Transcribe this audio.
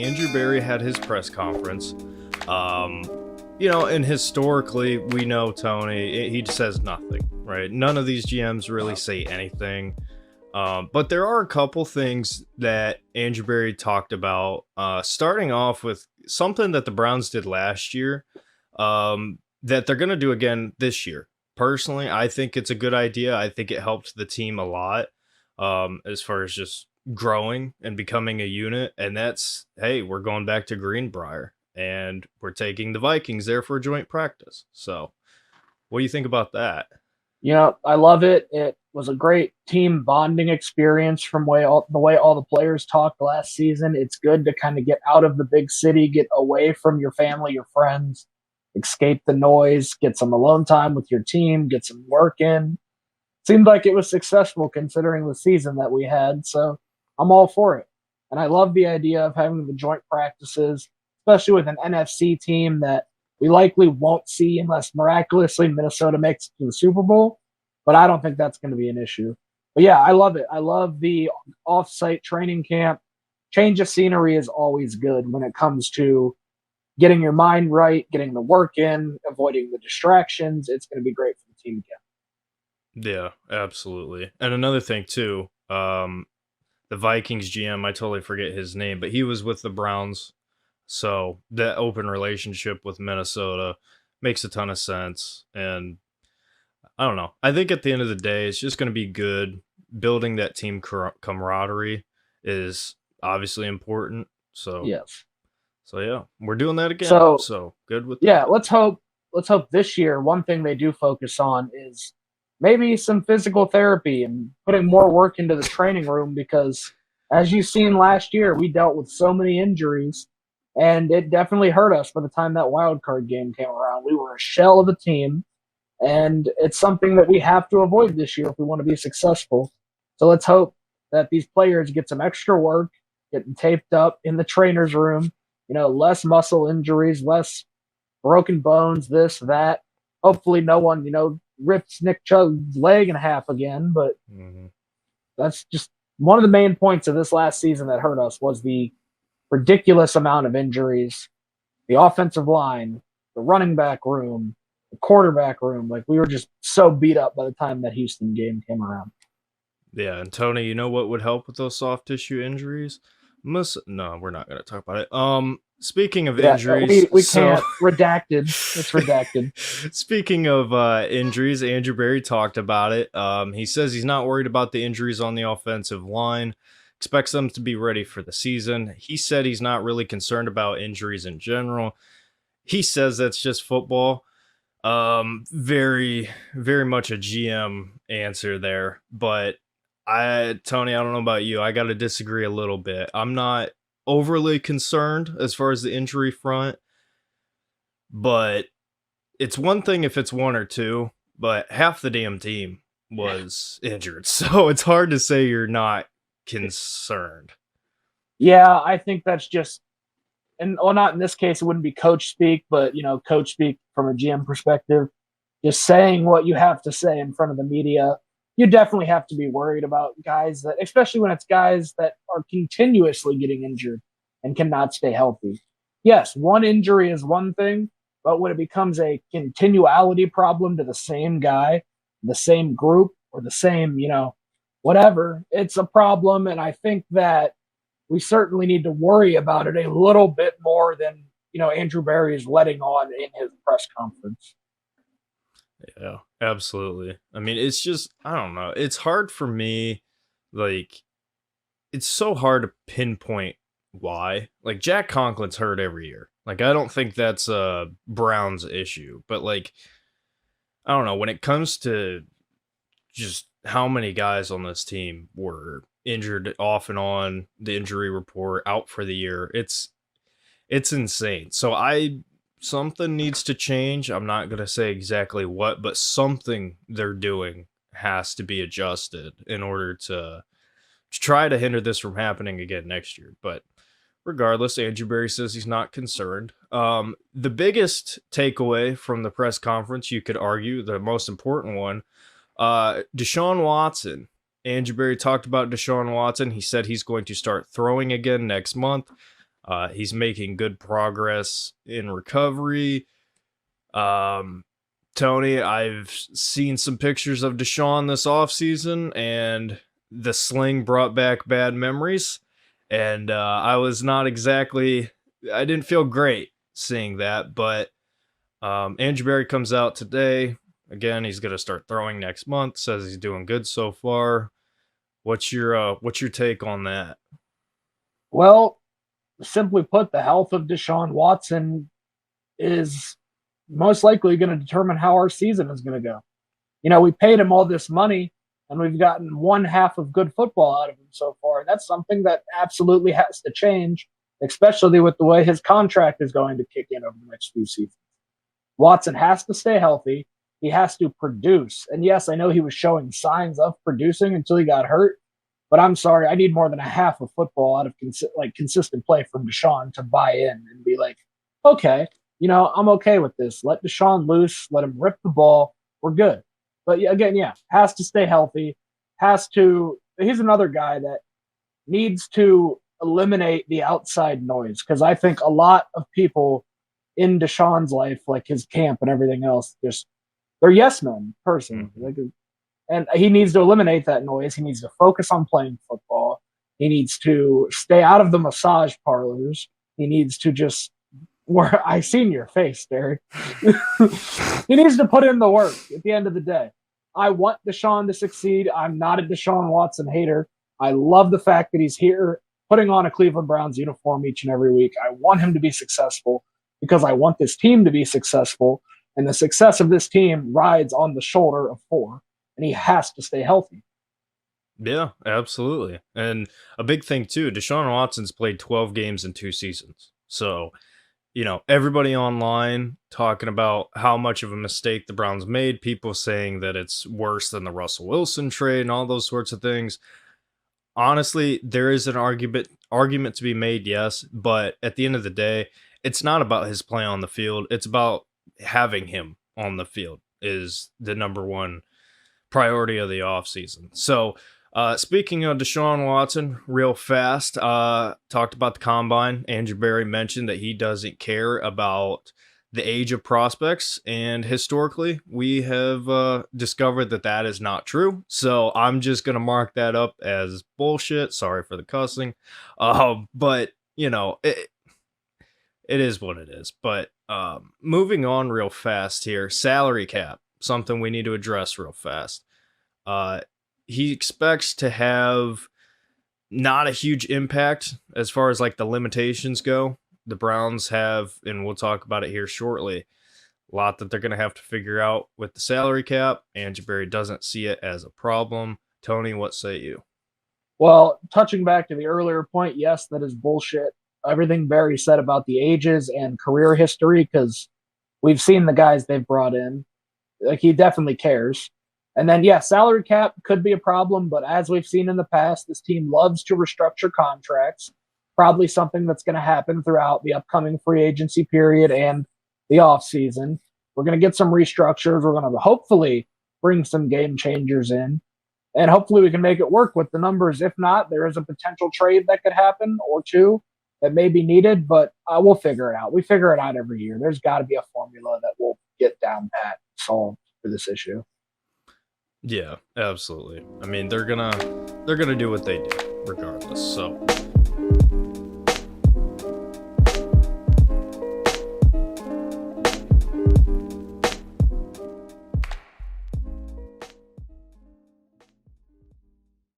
Andrew Berry had his press conference. Um, and historically, we know Tony, he says nothing, right? None of these GMs really say anything. But there are a couple things that Andrew Berry talked about, starting off with something that the Browns did last year, that they're going to do again this year. Personally, I think it's a good idea. I think it helped the team a lot, as far as just growing and becoming a unit. And that's, hey, we're going back to Greenbrier and we're taking the Vikings there for a joint practice. So what do you think about that? I love it. It was a great team bonding experience from the way all the players talked last season. It's good to kind of get out of the big city, get away from your family, your friends, escape the noise, get some alone time with your team, get some work in. Seemed like it was successful considering the season that we had, so I'm all for it. And I love the idea of having the joint practices, especially with an NFC team that we likely won't see unless miraculously Minnesota makes it to the Super Bowl. But I don't think that's going to be an issue. But yeah, I love it. I love the off-site training camp. Change of scenery is always good when it comes to getting your mind right, getting the work in, avoiding the distractions. It's going to be great for the team again. Yeah, absolutely. And another thing too, the Vikings GM, I totally forget his name, but he was with the Browns. So that open relationship with Minnesota makes a ton of sense. And I don't know. I think at the end of the day, it's just going to be good. Building that team camaraderie is obviously important. So, Yes. so yeah, we're doing that again. So So good with yeah, that. let's hope this year one thing they do focus on is maybe some physical therapy and putting more work into the training room because as you've seen last year, we dealt with so many injuries and it definitely hurt us by the time that wild card game came around. We were a shell of a team and it's something that we have to avoid this year if we want to be successful. So let's hope that these players get some extra work, getting taped up in the trainer's room, less muscle injuries, less broken bones, this, that. Hopefully, no one, rips Nick Chubb's leg in half again. But Mhm. that's just one of the main points of this last season that hurt us was the ridiculous amount of injuries, the offensive line, the running back room, the quarterback room. Like we were just so beat up by the time that Houston game came around. Yeah, and Tony, you know what would help with those soft tissue injuries? No, we're not going to talk about it. Speaking of Yeah, injuries, we so can't redacted. It's redacted. speaking of injuries, Andrew Berry talked about it. He says he's not worried about the injuries on the offensive line. Expects them to be ready for the season. He said he's not really concerned about injuries in general. He says that's just football. Very, very much a GM answer there, but Tony, I don't know about you. I got to disagree a little bit. I'm not overly concerned as far as the injury front, but it's one thing if it's one or two, but half the damn team was injured. So it's hard to say you're not concerned. Yeah, I think that's just and well, not in this case, it wouldn't be coach speak, but coach speak from a GM perspective. Just saying what you have to say in front of the media, you definitely have to be worried about guys that, especially when it's guys that are continuously getting injured and cannot stay healthy. Yes, one injury is one thing, but when it becomes a continuality problem to the same guy, the same group, or the same, whatever, it's a problem. And I think that we certainly need to worry about it a little bit more than Andrew Berry is letting on in his press conference. Yeah, absolutely. I mean, it's just, I don't know. It's hard for me. Like, it's so hard to pinpoint why. Like, Jack Conklin's hurt every year. Like, I don't think that's a Browns issue. But, like, I don't know. When it comes to just how many guys on this team were injured off and on, the injury report out for the year, it's insane. So something needs to change. I'm not going to say exactly what, but something they're doing has to be adjusted in order to try to hinder this from happening again next year. But regardless, Andrew Berry says he's not concerned. The biggest takeaway from the press conference, you could argue, the most important one, Deshaun Watson. Andrew Berry talked about Deshaun Watson. He said he's going to start throwing again next month. He's making good progress in recovery. Tony, I've seen some pictures of Deshaun this offseason, and the sling brought back bad memories. And I was not exactly, I didn't feel great seeing that. But Andrew Berry comes out today. Again, he's going to start throwing next month. Says he's doing good so far. What's your take on that? Well, simply put, the health of Deshaun Watson is most likely going to determine how our season is going to go. You know, we paid him all this money and we've gotten one half of good football out of him so far. And that's something that absolutely has to change, especially with the way his contract is going to kick in over the next few seasons. Watson has to stay healthy. He has to produce. And yes, I know he was showing signs of producing until he got hurt. But I'm sorry, I need more than a half of football out of consistent play from Deshaun to buy in and be like, okay, you know, I'm okay with this. Let Deshaun loose. Let him rip the ball. We're good. But again, yeah, has to stay healthy. He's another guy that needs to eliminate the outside noise because I think a lot of people in Deshaun's life, like his camp and everything else, they're yes men personally. And he needs to eliminate that noise. He needs to focus on playing football. He needs to stay out of the massage parlors. He needs to just where I seen your face, Derek. He needs to put in the work at the end of the day. I want Deshaun to succeed. I'm not a Deshaun Watson hater. I love the fact that he's here putting on a Cleveland Browns uniform each and every week. I want him to be successful because I want this team to be successful. And the success of this team rides on the shoulder of four. And he has to stay healthy. Yeah, absolutely. And a big thing too, Deshaun Watson's played 12 games in 2 seasons. So, you know, everybody online talking about how much of a mistake the Browns made, people saying that it's worse than the Russell Wilson trade and all those sorts of things. Honestly, there is an argument to be made, yes, but at the end of the day, it's not about his play on the field. It's about having him on the field is the number one priority of the offseason. So, speaking of Deshaun Watson, real fast, talked about the combine. Andrew Berry mentioned that he doesn't care about the age of prospects, and historically, we have discovered that that is not true. So, I'm just gonna mark that up as bullshit. Sorry for the cussing, but you know it is what it is. But moving on real fast here, salary cap, something we need to address real fast. He expects to have not a huge impact as far as like the limitations go. The Browns have, and we'll talk about it here shortly, a lot that they're going to have to figure out with the salary cap. Andrew Berry doesn't see it as a problem. Tony, what say you? Well, touching back to the earlier point, yes, that is bullshit. Everything Barry said about the ages and career history, because we've seen the guys they've brought in. Like, he definitely cares. And then, yeah, salary cap could be a problem, but as we've seen in the past, this team loves to restructure contracts. Probably something that's going to happen throughout the upcoming free agency period and the offseason. We're going to get some restructures. We're going to hopefully bring some game changers in, and hopefully we can make it work with the numbers. If not, there is a potential trade that could happen or two that may be needed, but we'll figure it out. We figure it out every year. There's got to be a formula that will get down pat solved for this issue. Yeah, absolutely. I mean, they're gonna do what they do regardless. So